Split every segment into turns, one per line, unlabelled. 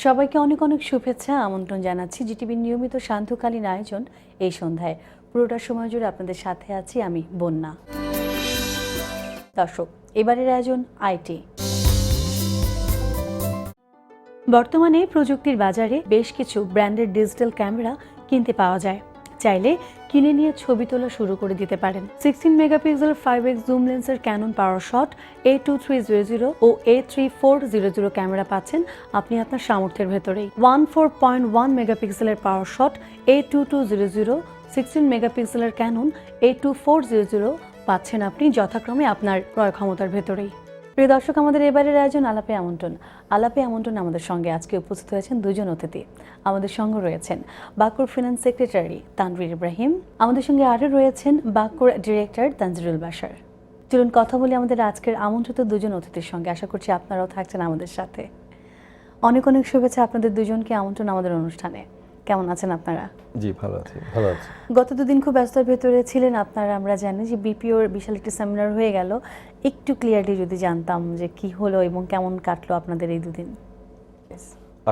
সবাইকে অনেক অনেক শুভেচ্ছা আমন্ত্রণ জানাচ্ছি জিটিভির নিয়মিত সান্ধ্যকালীন আয়োজন এই সন্ধ্যায়। পুরোটা সময় জুড়ে আপনাদের সাথে আছি আমি বন্যা। দর্শক, এবারের আয়োজন আইটি। বর্তমানে প্রযুক্তির বাজারে বেশ কিছু ব্র্যান্ডের ডিজিটাল ক্যামেরা কিনতে পাওয়া যায়। চাইলে কিনে নিয়ে ছবি তোলা শুরু করে দিতে পারেন। 16 মেগাপিক্সেল 5x জুম লেন্সের ক্যানন পাওয়ারশট A2300 ও A3400 ক্যামেরা পাচ্ছেন আপনি আপনার সামর্থ্যের ভেতরেই। 14.1 মেগাপিক্সেলের পাওয়ারশট A2200, 16 মেগাপিক্সেলের ক্যানন A2400 পাচ্ছেন আপনি যথাক্রমে আপনার ক্রয় ক্ষমতার ভেতরেই। প্রিয় দর্শক, আমাদের এবারের আয়োজন আলাপে আমন্ত্রণ। আলাপে আমন্ত্রণ আমাদের সঙ্গে আজকে উপস্থিত হয়েছেন দুজন অতিথি। আমাদের সঙ্গে রয়েছেন বাঁকুড় ফিনান্স সেক্রেটারি তানভীর ইব্রাহিম, আমাদের সঙ্গে আরও রয়েছেন বাঁকুড় ডিরেক্টর তানজিরুল বাশার। চলুন কথা বলি আমাদের আজকের আমন্ত্রিত দুজন অতিথির সঙ্গে। আশা করছি আপনারাও থাকছেন আমাদের সাথে। অনেক অনেক শুভেচ্ছা আপনাদের দুজনকে আমন্ত্রণ আমাদের অনুষ্ঠানে। কেমন আছেন আপনারা?
জি, ভালো আছি, ভালো আছি।
গত দুদিন খুব ব্যস্ততার ভেতরে ছিলেন আপনারা, আমরা জানি যে বিপিওর বিশাল একটি সেমিনার হয়ে গেল। একটু ক্লিয়ারলি যদি জানতাম যে কি হলো এবং কেমন কাটলো আপনাদের এই দুদিন।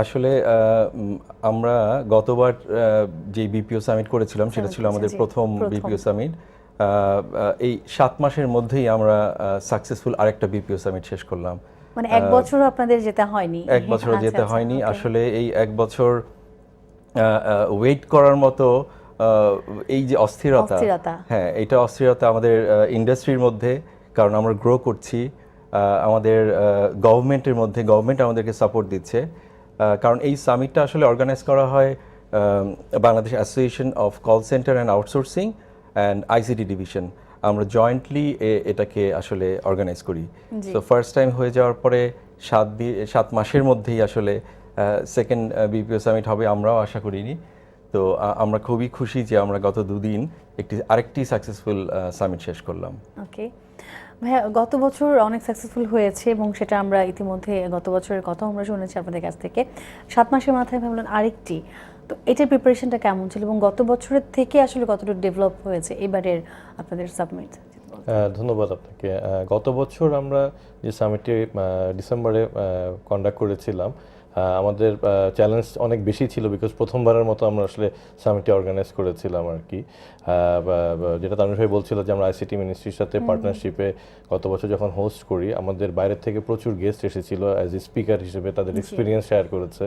আসলে আমরা গতবার যে বিপিও সামিট করেছিলাম সেটা ছিল আমাদের প্রথম বিপিও সামিট। এই 7 মাসের মধ্যেই আমরা সাকসেসফুল আরেকটা বিপিও সামিট শেষ করলাম।
মানে 1 বছরও আপনাদের যেতে হয়নি?
1 বছরও যেতে হয়নি। আসলে এই 1 বছর ওয়েট করার মতো এই যে অস্থিরতা, হ্যাঁ, এইটা অস্থিরতা আমাদের ইন্ডাস্ট্রির মধ্যে, কারণ আমরা গ্রো করছি, আমাদের গভর্নমেন্টের মধ্যে, গভর্নমেন্ট আমাদেরকে সাপোর্ট দিচ্ছে। কারণ এই সামিটটা আসলে অর্গানাইজ করা হয় Bangladesh association of call centre and outsourcing and ICT division, আমরা জয়েন্টলি এটাকে আসলে অর্গানাইজ করি। তো ফার্স্ট টাইম হয়ে যাওয়ার পরে 7 মাসের মধ্যেই আসলে সেকেন্ড বিপিও সামিট হবে আমরাও আশা করিনি। তো আমরা খুবই খুশি যে আমরা গত দুদিন আরেকটি সাকসেসফুল সামিট শেষ করলাম।
ওকে ভাইয়া, গত বছর অনেক সাকসেসফুল হয়েছে এবং সেটা আমরা ইতিমধ্যে গত বছরের কথা আমরা শুনেছি আপনাদের কাছ থেকে। 7 মাসের মাথায় ভাবলেন আরেকটি, তো এটার প্রিপারেশনটা কেমন ছিল এবং গত বছরের থেকে আসলে কতটুকু ডেভেলপ হয়েছে এবারের আপনাদের সাবমিট?
ধন্যবাদ আপনাকে। গত বছর আমরা যে সামিটটি ডিসেম্বরে কন্ডাক্ট করেছিলাম, আমাদের চ্যালেঞ্জ অনেক বেশি ছিল, বিকজ প্রথমবারের মতো আমরা আসলে সামিটটি অর্গানাইজ করেছিলাম আর কি। যেটা তানভীর ভাই বলছিল যে আমরা আইসিটি মিনিস্ট্রির সাথে পার্টনারশিপে গত বছর যখন হোস্ট করি, আমাদের বাইরের থেকে প্রচুর গেস্ট এসেছিল অ্যাজ এ স্পিকার হিসেবে, তাদের এক্সপিরিয়েন্স শেয়ার করেছে।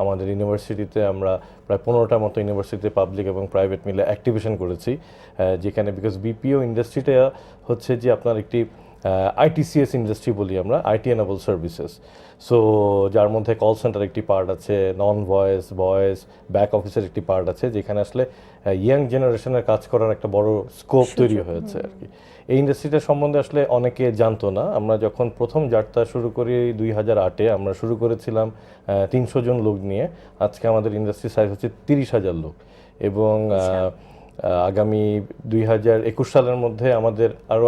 আমাদের ইউনিভার্সিটিতে আমরা প্রায় 15টা মতো ইউনিভার্সিটিতে পাবলিক এবং প্রাইভেট মিলে অ্যাক্টিভেশন করেছি, যেখানে বিকজ বিপিও ইন্ডাস্ট্রিটা হচ্ছে যে আপনার একটি আইটিসিএস ইন্ডাস্ট্রি বলি আমরা, আইটি এনেবল সার্ভিসেস। সো যার মধ্যে কল সেন্টার একটি পার্ট আছে, নন ভয়েস, ভয়েস, ব্যাক অফিসের একটি পার্ট আছে, যেখানে আসলে ইয়াং জেনারেশনের কাজ করার একটা বড় স্কোপ তৈরি হয়েছে আর কি। এই ইন্ডাস্ট্রিটার সম্বন্ধে আসলে অনেকে জানতো না। আমরা যখন প্রথম যাত্রা শুরু করি 2008-এ, আমরা শুরু করেছিলাম 300 জন লোক নিয়ে। আজকে আমাদের ইন্ডাস্ট্রি সাইজ হচ্ছে 30,000 লোক, এবং আগামী 2021 সালের মধ্যে আমাদের আরও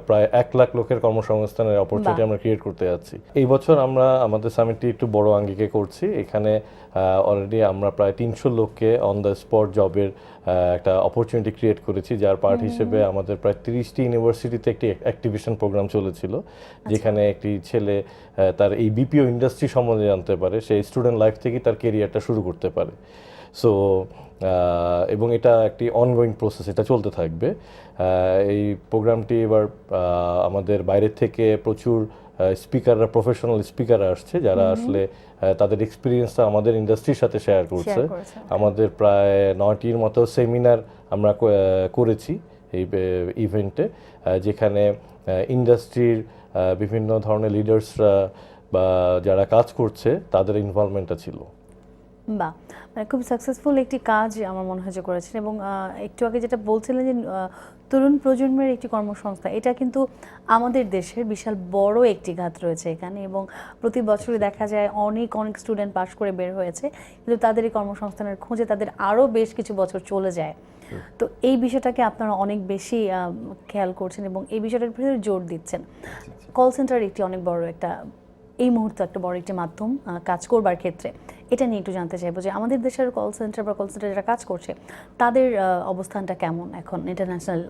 প্রায় 1 লাখ লোকের কর্মসংস্থানের অপরচুনিটি আমরা ক্রিয়েট করতে যাচ্ছি। এই বছর আমরা আমাদের সামিটটি একটু বড় আঙ্গিকে করছি। এখানে অলরেডি আমরা প্রায় 300 লোককে অন দ্য স্পট জবের একটা অপরচুনিটি ক্রিয়েট করেছি, যার পার্ট হিসেবে আমাদের প্রায় 30টি ইউনিভার্সিটিতে একটি অ্যাক্টিভেশন প্রোগ্রাম চলেছিল, যেখানে একটি ছেলে তার এই বিপিও ইন্ডাস্ট্রি সম্বন্ধে জানতে পারে, সেই স্টুডেন্ট লাইফ থেকেই তার কেরিয়ারটা শুরু করতে পারে। সো এবং এটা একটি অনগোয়িং প্রসেস, এটা চলতে থাকবে। এই প্রোগ্রামটি এবার আমাদের বাইরের থেকে প্রচুর স্পিকাররা, প্রফেশনাল স্পিকাররা আসছে, যারা আসলে তাদের এক্সপিরিয়েন্সটা আমাদের ইন্ডাস্ট্রির সাথে শেয়ার করছে। আমাদের প্রায় 9টির মতো সেমিনার আমরা করেছি এই ইভেন্টে, যেখানে ইন্ডাস্ট্রির বিভিন্ন ধরনের লিডার্সরা বা যারা কাজ করছে তাদের ইনভলভমেন্টটা ছিল।
বাহ, মানে খুব সাকসেসফুল একটি কাজ আমার মনে হয় যে করেছেন। এবং একটু আগে যেটা বলছিলেন যে তরুণ প্রজন্মের একটি কর্মসংস্থা, এটা কিন্তু আমাদের দেশের বিশাল বড় একটি ঘাত রয়েছে এখানে, এবং প্রতি বছরই দেখা যায় অনেক অনেক স্টুডেন্ট পাশ করে বের হয়েছে, কিন্তু তাদের এই কর্মসংস্থানের খোঁজে তাদের আরও বেশ কিছু বছর চলে যায়। তো এই বিষয়টাকে আপনারা অনেক বেশি খেয়াল করছেন এবং এই বিষয়টার ভিতরে জোর দিচ্ছেন। কল সেন্টার একটি অনেক বড় একটা, এই মুহূর্তে একটা বড় একটি মাধ্যম কাজ করবার ক্ষেত্রে। এটা নিয়ে একটু জানতে চাইবো যে আমাদের দেশের কল সেন্টার বা কল সেন্টার যারা কাজ করছে তাদের অবস্থানটা কেমন এখন ইন্টারন্যাশনাল?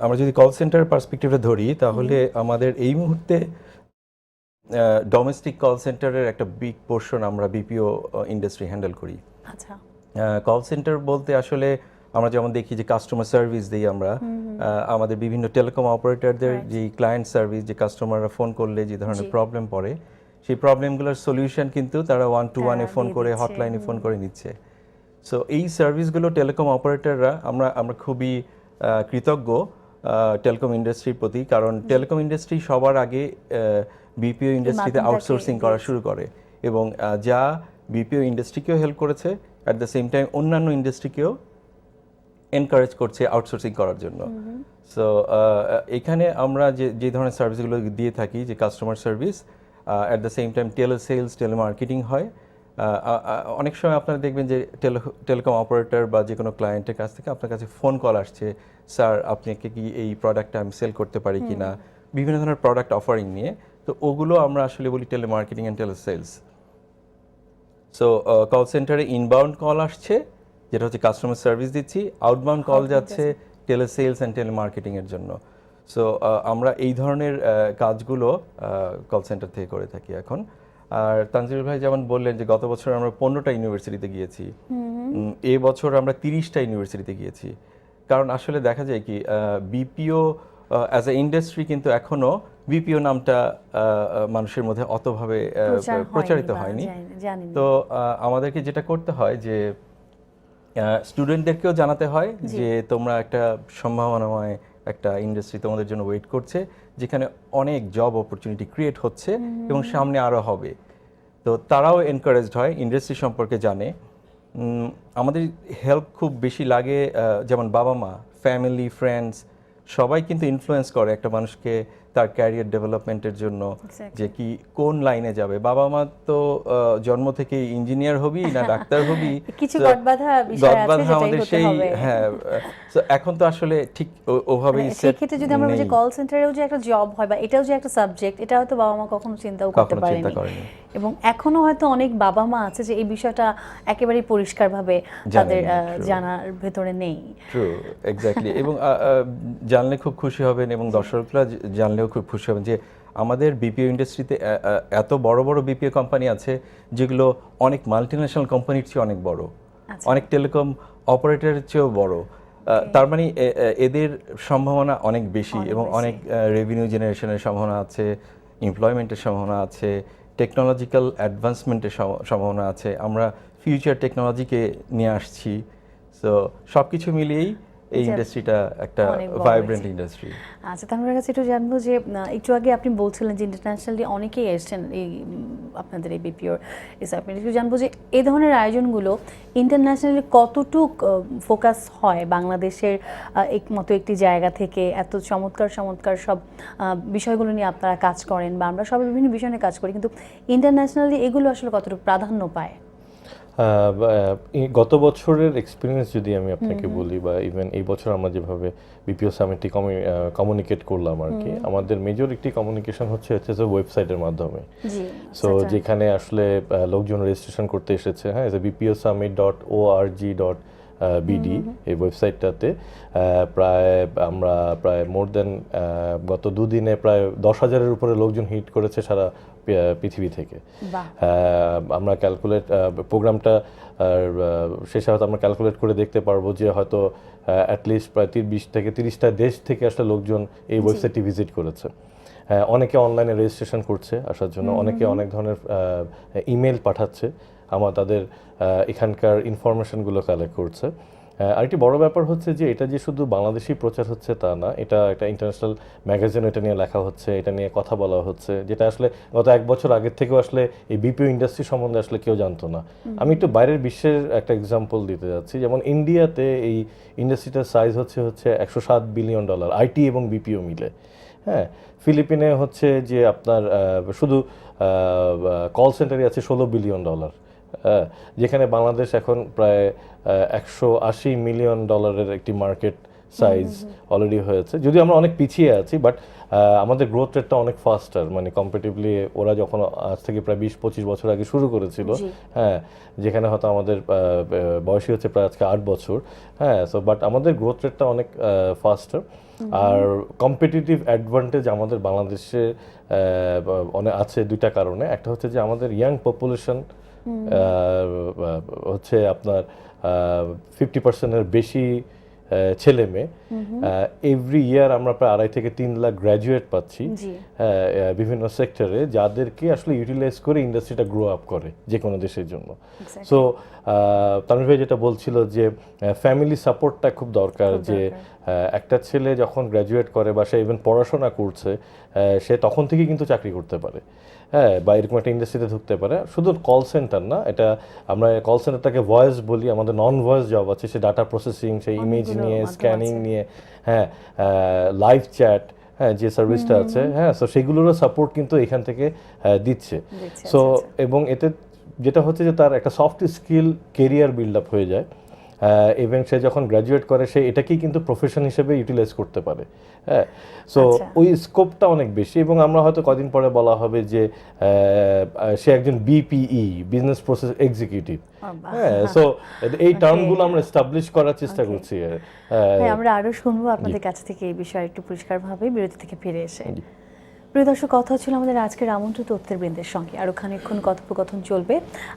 আমরা যদি কল সেন্টার পার্সপেক্টিভে ধরি, তাহলে আমাদের এই মুহূর্তে ডোমেস্টিক কল সেন্টারের একটা বিগ পোর্শন আমরা বিপিও ইন্ডাস্ট্রি হ্যান্ডেল করি।
আচ্ছা,
কল সেন্টার বলতে আসলে আমরা যেমন দেখি যে কাস্টমার সার্ভিস দিই আমরা, আমাদের বিভিন্ন টেলিকম অপারেটরদের যে ক্লায়েন্ট সার্ভিস, যে কাস্টমাররা ফোন করলে যে ধরনের প্রবলেম পড়ে, সেই প্রবলেমগুলোর সলিউশন কিন্তু তারা 1-to-1-এ ফোন করে, হটলাইনে ফোন করে নিচ্ছে। সো এই সার্ভিসগুলো টেলিকম অপারেটররা আমরা খুবই কৃতজ্ঞ টেলিকম ইন্ডাস্ট্রির প্রতি, কারণ টেলিকম ইন্ডাস্ট্রি সবার আগে বিপিও ইন্ডাস্ট্রিতে আউটসোর্সিং করা শুরু করে, এবং যা বিপিও ইন্ডাস্ট্রিকেও হেল্প করেছে, অ্যাট দ্য সেম টাইম অন্যান্য ইন্ডাস্ট্রিকেও এনকারেজ করছে আউটসোর্সিং করার জন্য। সো এখানে আমরা যে ধরনের সার্ভিসগুলো দিয়ে থাকি, যে customer service, at the same time টেলে সেলস, টেলে মার্কেটিং হয়। অনেক সময় আপনারা দেখবেন যে টেলিকম অপারেটর বা যে কোনো ক্লায়েন্টের কাছ থেকে আপনার কাছে ফোন কল আসছে, স্যার আপনাকে কি এই প্রোডাক্টটা আমি সেল করতে পারি কি না, বিভিন্ন ধরনের প্রোডাক্ট অফারিং নিয়ে। তো ওগুলো আমরা আসলে বলি টেলে মার্কেটিং অ্যান্ড টেলে সেলস। সো কল সেন্টারে ইনবাউন্ড কল আসছে, যেটা হচ্ছে কাস্টমার সার্ভিস দিচ্ছি, আউটবাউন্ড কল যাচ্ছে টেলে সেলস অ্যান্ড টেলে মার্কেটিংয়ের জন্য। সো আমরা এই ধরনের কাজগুলো কল সেন্টার থেকে করে থাকি এখন। আর তানজিল ভাই যেমন বললেন যে গত বছর আমরা 15টা ইউনিভার্সিটিতে গিয়েছি, এই বছর আমরা 30টা ইউনিভার্সিটিতে গিয়েছি। কারণ আসলে দেখা যায় কি, বিপিও অ্যাজ এ ইন্ডাস্ট্রি কিন্তু এখনো বিপিও নামটা মানুষের মধ্যে অতভাবে প্রচারিত হয়নি। তো আমাদেরকে যেটা করতে হয় যে স্টুডেন্টদেরকেও জানাতে হয় যে তোমরা একটা সম্ভাবনাময় একটা ইন্ডাস্ট্রি তোমাদের জন্য ওয়েট করছে, যেখানে অনেক জব অপরচুনিটি ক্রিয়েট হচ্ছে এবং সামনে আরও হবে। তো তারাও এনকারেজড হয়, ইন্ডাস্ট্রি সম্পর্কে জানে। আমাদের হেল্প খুব বেশি লাগে, যেমন বাবা মা, ফ্যামিলি, ফ্রেন্ডস সবাই কিন্তু ইনফ্লুয়েন্স করে একটা মানুষকে তার ক্যারিয়ার ডেভেলপমেন্টের জন্য, যে কি কোন লাইনে যাবে। বাবা মা তো জন্ম থেকে ইঞ্জিনিয়ার হবি না ডাক্তার হবি,
কিছু গড়বাঁধা বিষয় আছে যেটাই
আমাদের
হতে
সেই,
হবে।
হ্যাঁ। তো এখন তো আসলে ঠিক ওভাবেই
সেই ক্ষেত্রে যদি আমরা বলি কল সেন্টারেও যে একটা জব হয় বা এটাও যে একটা সাবজেক্ট, এটা হয়তো বাবা মা কখনো চিন্তাও করতে পারেনি, এবং এখনো হয়তো অনেক বাবা মা আছে যে এই বিষয়টা একেবারেই পরিষ্কারভাবে তাদের জানার ভেতরে নেই।
True, exactly. এবং জানলে খুব খুশি হবেন, এবং দর্শকরা জানলেও খুব খুশি হবেন যে আমাদের বিপিও ইন্ডাস্ট্রিতে এত বড় বড় বিপিও কোম্পানি আছে যেগুলো অনেক মাল্টিন্যাশনাল কোম্পানির চেয়ে অনেক বড়, অনেক টেলিকম অপারেটরের চেয়েও বড়। তার মানে এদের সম্ভাবনা অনেক বেশি, এবং অনেক রেভিনিউ জেনারেশনের সম্ভাবনা আছে, এমপ্লয়মেন্টের সম্ভাবনা আছে, টেকনোলজিক্যাল অ্যাডভান্সমেন্টের সম্ভাবনা আছে। আমরা ফিউচার টেকনোলজিকে নিয়ে আসছি। সো সব কিছু মিলিয়েই এই ইন্ডাস্ট্রিটা একটা ভাইব্রেন্ট ইন্ডাস্ট্রি।
আচ্ছা, তার কাছে একটু জানবো যে একটু আগে আপনি বলছিলেন যে ইন্টারন্যাশনালি অনেকেই এসেছেন এই আপনাদের এই বিপিওর এসআইপি, একটু জানবো যে এই ধরনের আয়োজনগুলো ইন্টারন্যাশনালি কতটুক ফোকাস হয় বাংলাদেশের মতো একটি জায়গা থেকে? এত চমৎকার চমৎকার সব বিষয়গুলো নিয়ে আপনারা কাজ করেন, বা আমরা সবাই বিভিন্ন বিষয় নিয়ে কাজ করি, কিন্তু ইন্টারন্যাশনালি এগুলো আসলে কতটুকু প্রাধান্য পায়?
গত বছরের এক্সপিরিয়েন্স যদি আমি আপনাকে বলি, বা ইভেন এই বছর আমরা যেভাবে বিপিও সামিটটি কমিউনিকেট করলাম আর কি, আমাদের মেজর একটি কমিউনিকেশন হচ্ছে ওয়েবসাইটের মাধ্যমে। সো যেখানে আসলে লোকজন রেজিস্ট্রেশন করতে এসেছে, হ্যাঁ, bposummit.org.bd এই ওয়েবসাইটটাতে আমরা প্রায় মোর দেন গত দুদিনে প্রায় 10,000-এর উপরে লোকজন হিট করেছে সারা পৃথিবী থেকে। আমরা ক্যালকুলেট প্রোগ্রামটা শেষে হয়তো আমরা ক্যালকুলেট করে দেখতে পারবো যে হয়তো অ্যাটলিস্ট প্রায় 20 থেকে 30টা দেশ থেকে আসলে লোকজন এই ওয়েবসাইটটি ভিজিট করেছে। অনেকে অনলাইনে রেজিস্ট্রেশন করছে আসার জন্য, অনেকে অনেক ধরনের ইমেল পাঠাচ্ছে, তাদের এখানকার ইনফরমেশনগুলো কালেক্ট করছে। আরেকটি বড় ব্যাপার হচ্ছে যে এটা যে শুধু বাংলাদেশেই প্রচার হচ্ছে তা না, এটা একটা ইন্টারন্যাশনাল ম্যাগাজিন, এটা নিয়ে লেখা হচ্ছে, এটা নিয়ে কথা বলা হচ্ছে, যেটা আসলে গত 1 বছর আগের থেকেও আসলে এই বিপিও ইন্ডাস্ট্রি সম্বন্ধে আসলে কেউ জানতো না। আমি একটু বাইরের বিশ্বের একটা এক্সাম্পল দিতে যাচ্ছি, যেমন ইন্ডিয়াতে এই ইন্ডাস্ট্রিটার সাইজ হচ্ছে $107 বিলিয়ন আইটি এবং বিপিও মিলে। হ্যাঁ, ফিলিপিনে হচ্ছে যে আপনার শুধু কল সেন্টারে আছে $16 বিলিয়ন, যেখানে বাংলাদেশ এখন প্রায় $180 মিলিয়ন একটি মার্কেট সাইজ অলরেডি হয়েছে, যদিও আমরা অনেক পিছিয়ে আছি, বাট আমাদের গ্রোথ রেটটা অনেক ফাস্টার, মানে কম্পারেটিভলি ওরা যখন আজ থেকে প্রায় 20-25 বছর আগে শুরু করেছিল, হ্যাঁ, যেখানে হয়তো আমাদের বয়সই হচ্ছে প্রায় আজকে 8 বছর, হ্যাঁ, সো বাট আমাদের গ্রোথ রেটটা অনেক ফাস্টার। আর কম্পিটিটিভ অ্যাডভান্টেজ আমাদের বাংলাদেশে অনেক আছে দুইটা কারণে। একটা হচ্ছে যে আমাদের ইয়াং পপুলেশন হচ্ছে আপনার 50%-এর বেশি ছেলে মেয়ে, এভরি ইয়ার আমরা প্রায় 2.5 থেকে 3 লাখ গ্র্যাজুয়েট পাচ্ছি বিভিন্ন সেক্টরে, যাদেরকে আসলে ইউটিলাইজ করে ইন্ডাস্ট্রিটা গ্রো আপ করে যে কোনো দেশের জন্য। সো তানভীর ভাই যেটা বলছিল যে ফ্যামিলি সাপোর্টটা খুব দরকার, যে একটা ছেলে যখন গ্র্যাজুয়েট করে বা সে ইভেন পড়াশোনা করছে, সে তখন থেকেই কিন্তু চাকরি করতে পারে, হ্যাঁ, বা এরকম একটা ইন্ডাস্ট্রিতে ঢুকতে পারে। শুধু কল সেন্টার না, এটা আমরা কল সেন্টারটাকে ভয়েস বলি, আমাদের নন ভয়েস জব আছে, সে ডাটা প্রসেসিং, সেই ইমেজ নিয়ে, স্ক্যানিং নিয়ে, হ্যাঁ, লাইভ চ্যাট, হ্যাঁ, যে সার্ভিসটা আছে, হ্যাঁ, সো সেগুলোরও সাপোর্ট কিন্তু এখান থেকে দিচ্ছে। সো এবং এতে যেটা হচ্ছে যে তার একটা soft skill career build up হয়ে যায়, এবং সে যখন গ্র্যাজুয়েট করে সে এটাকেই কিন্তু প্রফেশন হিসেবে ইউটিলাইজ করতে পারে, হ্যাঁ। সো ওই স্কোপটা অনেক বেশি, এবং আমরা হয়তো কদিন পরে বলা হবে যে সে একজন বিপিই, বিজনেস প্রসেস এক্সিকিউটিভ, হ্যাঁ। সো এই টার্মগুলো আমরা এস্টাবলিশ করার চেষ্টা করছি।
আমরা আরো শুনবো আপনাদের কাছ থেকে এই বিষয়ে একটু পরিষ্কারভাবে বিরতি থেকে ফিরে এসে। প্রিয় দর্শক, কথা হচ্ছিল আমাদের আজকের আমন্ত্রিত অতিথিবৃন্দের সঙ্গে। আরও খানিকক্ষণ কথোপকথন চলবে,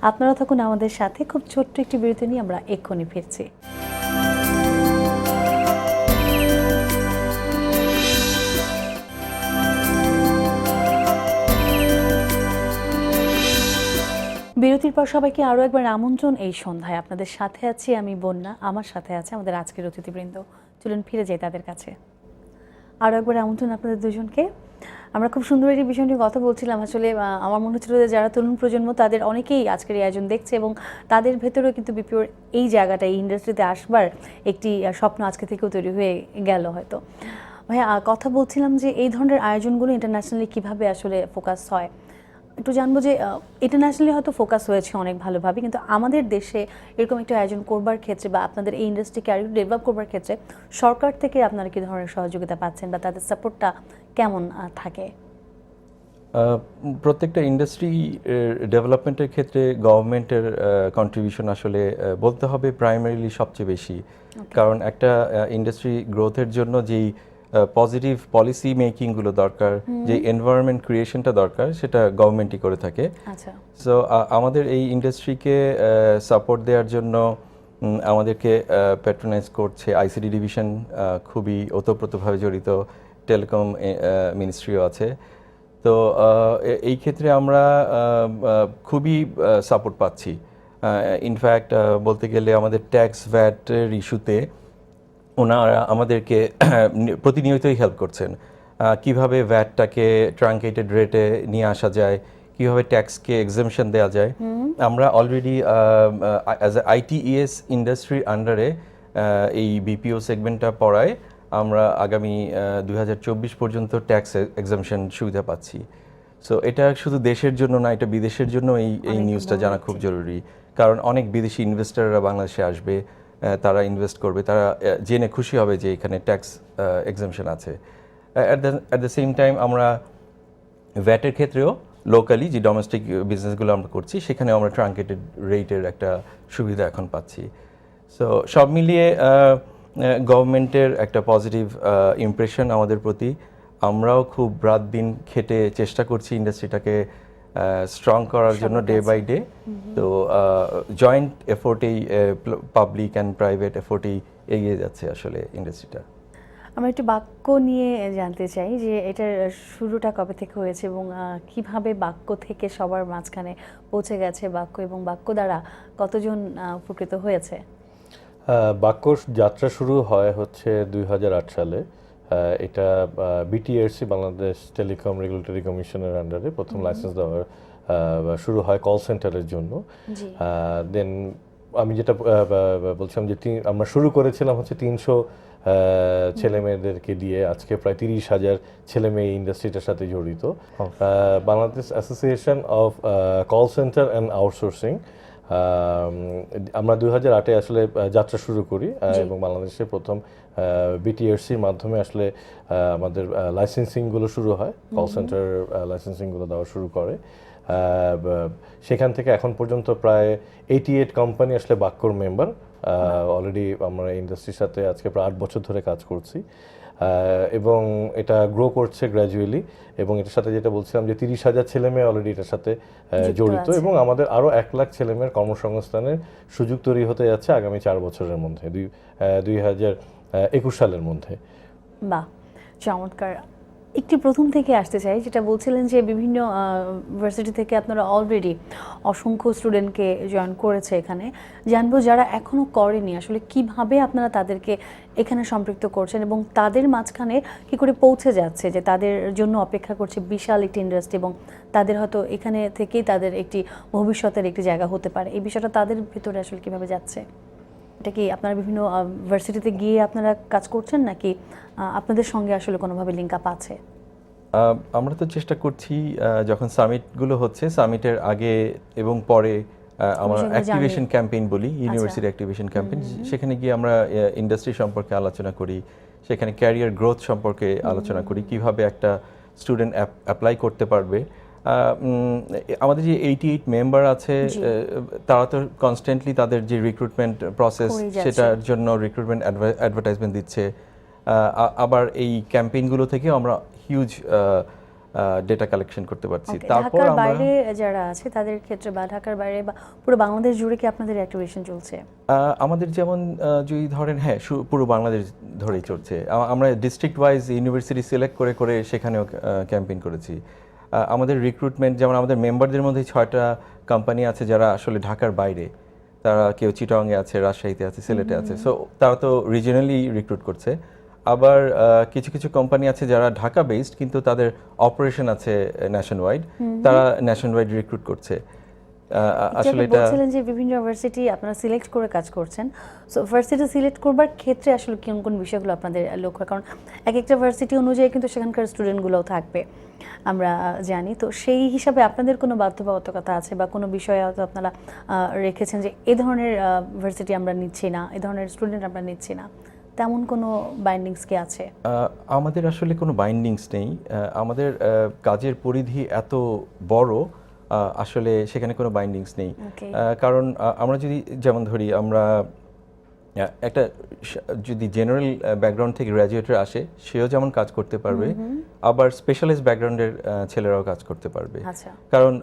আপনারা থাকুন আমাদের সাথে। খুব ছোট্ট একটি বিরতি নিয়ে আমরা এক্ষুনি ফিরছি। বিরতির পর সবাইকে আরও একবার আমন্ত্রণ এই সন্ধ্যায়। আপনাদের সাথে আছি আমি বন্যা, আমার সাথে আছে আমাদের আজকের অতিথিবৃন্দ। চলুন ফিরে যাই তাদের কাছে। আরও একবার আমন্ত্রণ আপনাদের দুজনকে। আমরা খুব সুন্দর একটি বিষয় নিয়ে কথা বলছিলাম। আসলে আমার মনে হচ্ছিল যে যারা তরুণ প্রজন্ম তাদের অনেকেই আজকের এই আয়োজন দেখছে, এবং তাদের ভেতরেও কিন্তু বিপিওর এই জায়গাটা, এই ইন্ডাস্ট্রিতে আসবার একটি স্বপ্ন আজকে থেকেও তৈরি হয়ে গেল হয়তো। ভাইয়া, কথা বলছিলাম যে এই ধরনের আয়োজনগুলো ইন্টারন্যাশনালি কিভাবে আসলে ফোকাস হয়, একটু জানবো যে ইন্টারন্যাশনালি হয়তো ফোকাস হয়েছে অনেক ভালোভাবে, কিন্তু আমাদের দেশে এরকম একটা আয়োজন করবার ক্ষেত্রে বা আপনাদের এই ইন্ডাস্ট্রিকে আরও ডেভেলপ করবার ক্ষেত্রে সরকার থেকে আপনারা কী ধরনের সহযোগিতা পাচ্ছেন বা তাদের সাপোর্টটা কেমন থাকে?
প্রত্যেকটা ইন্ডাস্ট্রি ডেভেলপমেন্টের ক্ষেত্রে গভর্নমেন্টের কন্ট্রিবিউশন আসলে বলতে হবে প্রাইমারিলি সবচেয়ে বেশি, কারণ একটা ইন্ডাস্ট্রি গ্রোথের জন্য যেই পজিটিভ পলিসি মেকিংগুলো দরকার, যে এনভায়রনমেন্ট ক্রিয়েশনটা দরকার, সেটা গভর্নমেন্টই করে থাকে। সো আমাদের এই ইন্ডাস্ট্রিকে সাপোর্ট দেওয়ার জন্য আমাদেরকে প্যাট্রোনাইজ করছে আইসিডি ডিভিশন, খুবই ওতপ্রোতভাবে জড়িত, টেলিকম মিনিস্ট্রিও আছে। তো এই ক্ষেত্রে আমরা খুবই সাপোর্ট পাচ্ছি। ইনফ্যাক্ট বলতে গেলে আমাদের ট্যাক্স ভ্যাটের ইস্যুতে ওনারা আমাদেরকে প্রতিনিয়তই হেল্প করছেন, কিভাবে ভ্যাটটাকে ট্রাঙ্কেটেড রেটে নিয়ে আসা যায়, কিভাবে ট্যাক্সকে এক্সেমশন দেওয়া যায়। আমরা অলরেডি অ্যাজ এ আইটিইএস ইন্ডাস্ট্রির আন্ডারে এই বিপিও সেগমেন্টটা পড়ায় আমরা আগামী 2024 পর্যন্ত ট্যাক্স এক্সামশন সুবিধা পাচ্ছি। সো এটা শুধু দেশের জন্য না, এটা বিদেশের জন্য এই নিউজটা জানা খুব জরুরি, কারণ অনেক বিদেশি ইনভেস্টররা বাংলাদেশে আসবে, তারা ইনভেস্ট করবে, তারা জেনে খুশি হবে যে এখানে ট্যাক্স এক্সামশন আছে। অ্যাট দ্য সেম টাইম আমরা ভ্যাটের ক্ষেত্রেও লোকালি যে ডোমেস্টিক বিজনেসগুলো আমরা করছি সেখানেও আমরা ট্রাঙ্কেটেড রেটের একটা সুবিধা এখন পাচ্ছি। সো সব মিলিয়ে গভর্নমেন্টের একটা পজিটিভ ইমপ্রেশন আমাদের প্রতি। আমরাও খুব রাত দিন খেটে চেষ্টা করছি ইন্ডাস্ট্রিটাকে স্ট্রং করার জন্য ডে বাই ডে। তো জয়েন্ট এফোর্টেই, পাবলিক অ্যান্ড প্রাইভেট এফোর্টেই এগিয়ে যাচ্ছে আসলে ইন্ডাস্ট্রিটা।
আমরা একটু বাক্য নিয়ে জানতে চাই যে এটার শুরুটা কবে থেকে হয়েছে এবং কিভাবে বাক্য থেকে সবার মাঝখানে পৌঁছে গেছে বাক্য, এবং বাক্য দ্বারা কতজন উপকৃত হয়েছে?
বাক্য যাত্রা শুরু হয় হচ্ছে 2008 সালে। এটা বিটিআরসি, বাংলাদেশ টেলিকম রেগুলেটরি কমিশনের আন্ডারে প্রথম লাইসেন্স দেওয়ার শুরু হয় কল সেন্টারের জন্য। দেন আমি যেটা বলছিলাম যে আমরা শুরু করেছিলাম হচ্ছে 300 ছেলে মেয়েদেরকে দিয়ে, আজকে প্রায় 30,000 ছেলে মেয়ে ইন্ডাস্ট্রিটার সাথে জড়িত। Bangladesh association of call centre and outsourcing আমরা 2008-এ আসলে যাত্রা শুরু করি এবং বাংলাদেশে প্রথম বিটিআরসির মাধ্যমে আসলে আমাদের লাইসেন্সিংগুলো শুরু হয়, কল সেন্টার লাইসেন্সিংগুলো দেওয়া শুরু করে। সেখান থেকে এখন পর্যন্ত প্রায় 88 কোম্পানি আসলে বাক্যর মেম্বার। অলরেডি আমরা ইন্ডাস্ট্রির সাথে আজকে প্রায় 8 বছর ধরে কাজ করছি এবং এটা গ্রো করছে গ্র্যাজুয়ালি। এবং এটার সাথে যেটা বলছিলাম যে 30,000 ছেলেমেয়ে অলরেডি এটার সাথে জড়িত এবং আমাদের আরও 1 লাখ ছেলেমেয়ের কর্মসংস্থানের সুযোগ তৈরি হতে যাচ্ছে আগামী 4 বছরের মধ্যে, 2021 সালের মধ্যে।
বাহ, চমৎকার। একটি প্রথম থেকে আসতে চাই, যেটা বলছিলেন যে বিভিন্ন ইউনিভার্সিটি থেকে আপনারা অলরেডি অসংখ্য স্টুডেন্টকে জয়েন করেছে এখানে। জানবো যারা এখনো করেনি আসলে কিভাবে আপনারা তাদেরকে এখানে সম্পৃক্ত করছেন এবং তাদের মাঝখানে কি করে পৌঁছে যাচ্ছে, যে তাদের জন্য অপেক্ষা করছে বিশাল একটি ইন্ডাস্ট্রি এবং তাদের হয়তো এখানে থেকেই তাদের একটি ভবিষ্যতের একটি জায়গা হতে পারে। এই বিষয়টা তাদের ভিতরে আসলে কিভাবে যাচ্ছে? এটা কি আপনারা বিভিন্ন ইউনিভার্সিটিতে গিয়ে আপনারা কাজ করছেন নাকি আপনাদের সঙ্গে আসলে কোনোভাবে লিঙ্ক আপ আছে?
আমরা তো চেষ্টা করছি যখন সামিটগুলো হচ্ছে, সামিটের আগে এবং পরে আমরা অ্যাক্টিভেশন ক্যাম্পেইন বলি, ইউনিভার্সিটি অ্যাক্টিভেশন ক্যাম্পেইন। সেখানে গিয়ে আমরা ইন্ডাস্ট্রি সম্পর্কে আলোচনা করি, সেখানে ক্যারিয়ার গ্রোথ সম্পর্কে আলোচনা করি, কিভাবে একটা স্টুডেন্ট অ্যাপ্লাই করতে পারবে। আমাদের যে 88 মেম্বার আছে তারা তো কনস্ট্যান্টলি তাদের যে রিক্রুটমেন্ট প্রসেস সেটার জন্য রিক্রুটমেন্ট অ্যাডভার্টাইজমেন্ট দিচ্ছে। আবার এই ক্যাম্পেইনগুলো থেকে আমরা হিউজ ডেটা কালেকশন করতে পারছি।
তারপর ঢাকার বাইরে যারা আছে তাদের ক্ষেত্রে বা ঢাকার বাইরে বা পুরো বাংলাদেশ জুড়ে কি আপনাদের অ্যাক্টিভেশন চলছে?
আমাদের যেমন যদি ধরেন হ্যাঁ পুরো বাংলাদেশ ধরেই চলছে। আমরা ডিস্ট্রিক্ট ওয়াইজ ইউনিভার্সিটি সিলেক্ট করে করে সেখানেও ক্যাম্পেইন করেছি। আমাদের রিক্রুটমেন্ট যেমন আমাদের মেম্বারদের মধ্যে 6টা কোম্পানি আছে যারা আসলে ঢাকার বাইরে, তারা কেউ চিটাগাংয়ে আছে, রাজশাহীতে আছে, সিলেটে আছে। সো তারা তো রিজিওনালি রিক্রুট করছে। আবার কিছু কিছু কোম্পানি আছে যারা ঢাকা বেসড কিন্তু তাদের অপারেশন আছে ন্যাশন ওয়াইড, তারা ন্যাশন ওয়াইড রিক্রুট করছে।
আসলে এটা বলছিলেন যে বিভিন্ন ইউনিভার্সিটি আপনারা সিলেক্ট করে কাজ করছেন। সো ভার্সিটি সিলেক্ট করবার ক্ষেত্রে আসলে কোন কোন বিষয়গুলো আপনাদের লক্ষ্য, কারণ এক একটা ভার্সিটি অনুযায়ী কিন্তু সেখানকার স্টুডেন্টগুলোও থাকবে আমরা জানি। তো সেই হিসাবে আপনাদের কোনো বাধ্যবাধকতা আছে বা কোনো বিষয়ে হয়তো আপনারা রেখেছেন যে এ ধরনের ভার্সিটি আমরা নিচ্ছি না, এ ধরনের স্টুডেন্ট আমরা নিচ্ছি না, তেমন কোনো বাইন্ডিংস কি আছে?
আমাদের আসলে কোনো বাইন্ডিংস নেই। আমাদের কাজের পরিধি এত বড়, আসলে সেখানে কোনো বাইন্ডিংস নেই। কারণ আমরা যদি যেমন ধরি, আমরা একটা যদি জেনারেল ব্যাকগ্রাউন্ড থেকে গ্র্যাজুয়েটরা আসে সেও যেমন কাজ করতে পারবে, আবার স্পেশালিস্ট ব্যাকগ্রাউন্ডের ছেলেরাও কাজ করতে পারবে। কারণ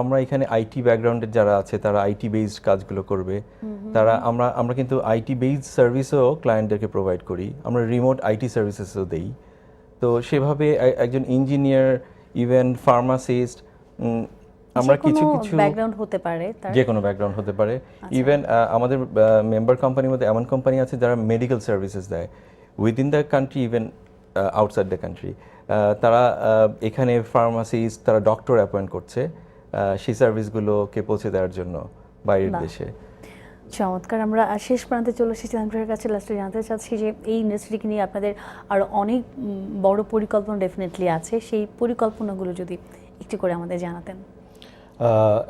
আমরা এখানে আইটি ব্যাকগ্রাউন্ডের যারা আছে তারা আইটি বেসড কাজগুলো করবে। তারা আমরা কিন্তু আইটি বেসড সার্ভিসও ক্লায়েন্টদেরকে প্রোভাইড করি, আমরা রিমোট আইটি সার্ভিসেসও দেই। তো সেভাবে একজন ইঞ্জিনিয়ার, ইভেন ফার্মাসিস্ট, আমরা কিছু কিছু
ব্যাকগ্রাউন্ড হতে পারে,
যে কোনো ব্যাকগ্রাউন্ড হতে পারে। ইভেন আমাদের মেম্বার কোম্পানির মধ্যে এমন কোম্পানি আছে যারা মেডিকেল সার্ভিসেস দেয় within the country, even outside the country. তারা এখানে ফার্মাসিস্ট, তারা ডক্টর অ্যাপয়েন্ট করছে সেই সার্ভিসগুলোকে পৌঁছে দেওয়ার জন্য বাইরের দেশে।
চমৎকার। আমরা শেষ প্রান্তে চলে এসেছি আপনার কাছে। লাস্টে জানতে চাচ্ছি যে এই ইন্ডাস্ট্রিকে নিয়ে আপনাদের আরও অনেক বড় পরিকল্পনা ডেফিনেটলি আছে, সেই পরিকল্পনাগুলো যদি একটু করে আমাদের জানাতেন।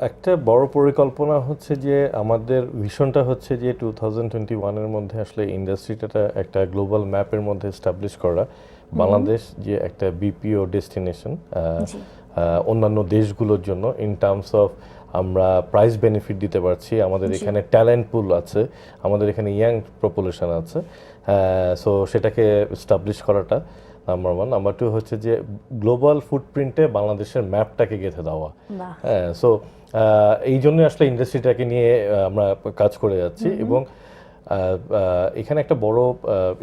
একটা বড় পরিকল্পনা হচ্ছে যে আমাদের ভিশনটা হচ্ছে যে 2021-এর মধ্যে আসলে ইন্ডাস্ট্রিটা একটা গ্লোবাল ম্যাপের মধ্যে এস্টাবলিশ করা, বাংলাদেশ যে একটা বিপিও ডেস্টিনেশন অন্যান্য দেশগুলোর জন্য ইন টার্মস অফ আমরা প্রাইস বেনিফিট দিতে পারছি, আমাদের এখানে ট্যালেন্ট পুল আছে, আমাদের এখানে ইয়াং পপুলেশন আছে। সো সেটাকে এস্টাবলিশ করাটা নাম্বার 1। নাম্বার 2 হচ্ছে যে গ্লোবাল ফুটপ্রিন্টে বাংলাদেশের ম্যাপটাকে গেঁথে দেওয়া। হ্যাঁ, সো এই জন্য আসলে ইন্ডাস্ট্রিটাকে নিয়ে আমরা কাজ করে যাচ্ছি। এবং এখানে একটা বড়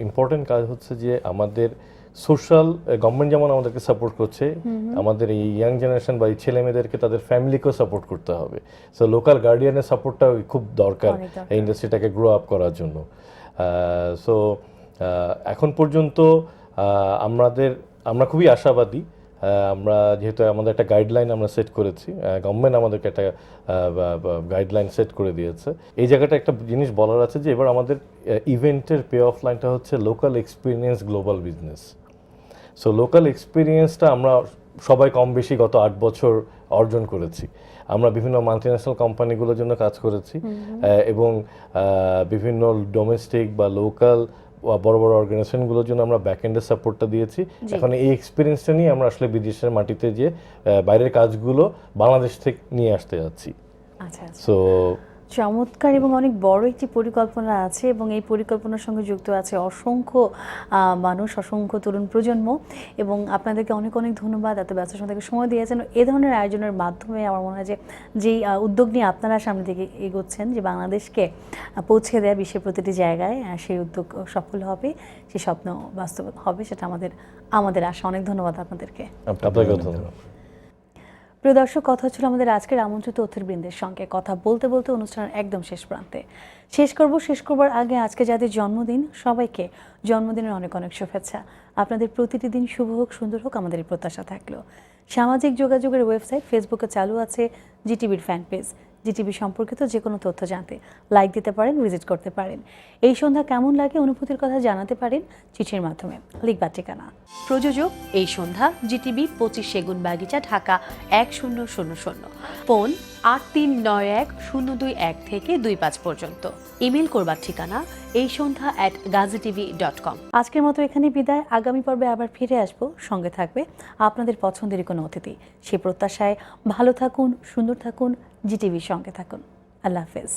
ইম্পর্টেন্ট কাজ হচ্ছে যে আমাদের সোশ্যাল গভর্নমেন্ট যেমন আমাদেরকে সাপোর্ট করছে, আমাদের এই ইয়াং জেনারেশন বা এই ছেলে মেয়েদেরকে তাদের ফ্যামিলিকেও সাপোর্ট করতে হবে। সো লোকাল গার্ডিয়ানের সাপোর্টটা খুব দরকার এই ইন্ডাস্ট্রিটাকে গ্রো আপ করার জন্য। সো এখন পর্যন্ত আমরা খুবই আশাবাদী। আমরা যেহেতু আমাদের একটা গাইডলাইন আমরা সেট করেছি, গভর্নমেন্ট আমাদেরকে একটা গাইডলাইন সেট করে দিয়েছে। এই জায়গাটা একটা জিনিস বলার আছে যে এবার আমাদের ইভেন্টের পে অফ লাইনটা হচ্ছে local experience global business. So local এক্সপিরিয়েন্সটা আমরা সবাই কম বেশি গত 8 বছর অর্জন করেছি। আমরা বিভিন্ন মাল্টিন্যাশনাল কোম্পানিগুলোর জন্য কাজ করেছি এবং বিভিন্ন ডোমেস্টিক বা লোকাল বড় বড় অর্গানাইজেশনগুলোর জন্য আমরা ব্যাকএন্ডের সাপোর্টটা দিয়েছি। এখন এই এক্সপিরিয়েন্সটা নিয়ে আমরা আসলে বিদেশের মাটিতে যে বাইরের কাজগুলো বাংলাদেশ থেকে নিয়ে আসতে যাচ্ছি।
আচ্ছা,
সো
চমৎকার এবং অনেক বড় একটি পরিকল্পনা আছে এবং এই পরিকল্পনার সঙ্গে যুক্ত আছে অসংখ্য মানুষ, অসংখ্য তরুণ প্রজন্ম, এবং আপনাদেরকে অনেক অনেক ধন্যবাদ এত ব্যস্ত সময় সময় দিয়েছেন। এ ধরনের আয়োজনের মাধ্যমে আমার মনে হয় যে যেই উদ্যোগ নিয়ে আপনারা সামনে থেকে এগোচ্ছেন, যে বাংলাদেশকে পৌঁছে দেয়া বিশ্বের প্রতিটি জায়গায়, সেই উদ্যোগ সফল হবে, সেই স্বপ্ন বাস্তব হবে, সেটা আমাদের আশা। অনেক ধন্যবাদ আপনাদেরকে।
আপনাকেও ধন্যবাদ।
প্রিয় দর্শক, কথা হচ্ছিল আমাদের আজকের আমন্ত্রিত অতিথিবৃন্দের সঙ্গে। কথা বলতে বলতে অনুষ্ঠানের একদম শেষ প্রান্তে শেষ করবার আগে আজকে যাদের জন্মদিন, সবাইকে জন্মদিনের অনেক অনেক শুভেচ্ছা। আপনাদের প্রতিটি দিন শুভ হোক, সুন্দর হোক, আমাদের এই প্রত্যাশা থাকলো। সামাজিক যোগাযোগের ওয়েবসাইট ফেসবুকে চালু আছে জিটিভির ফ্যান পেজ। জিটিভি সম্পর্কিত যে কোনো তথ্য জানতে লাইক দিতে পারেন, ভিজিট করতে পারেন। এই সন্ধ্যা কেমন লাগে অনুভূতির কথা জানাতে পারেন চিঠির মাধ্যমে। লিখবার ঠিকানা প্রযোজক এই সন্ধ্যা, জিটিভি, 25 সেগুন বাগিচা, ঢাকা 1000। ফোন 8391 021 থেকে 25 পর্যন্ত। ইমেল করবার ঠিকানা এই সন্ধ্যা@gazitv.com। আজকের মতো এখানে বিদায়। আগামী পর্বে আবার ফিরে আসবো, সঙ্গে থাকবে আপনাদের পছন্দেরই কোনো অতিথি। সেই প্রত্যাশায় ভালো থাকুন, সুন্দর থাকুন, জিটিভির সঙ্গে থাকুন। আল্লাহ হাফেজ।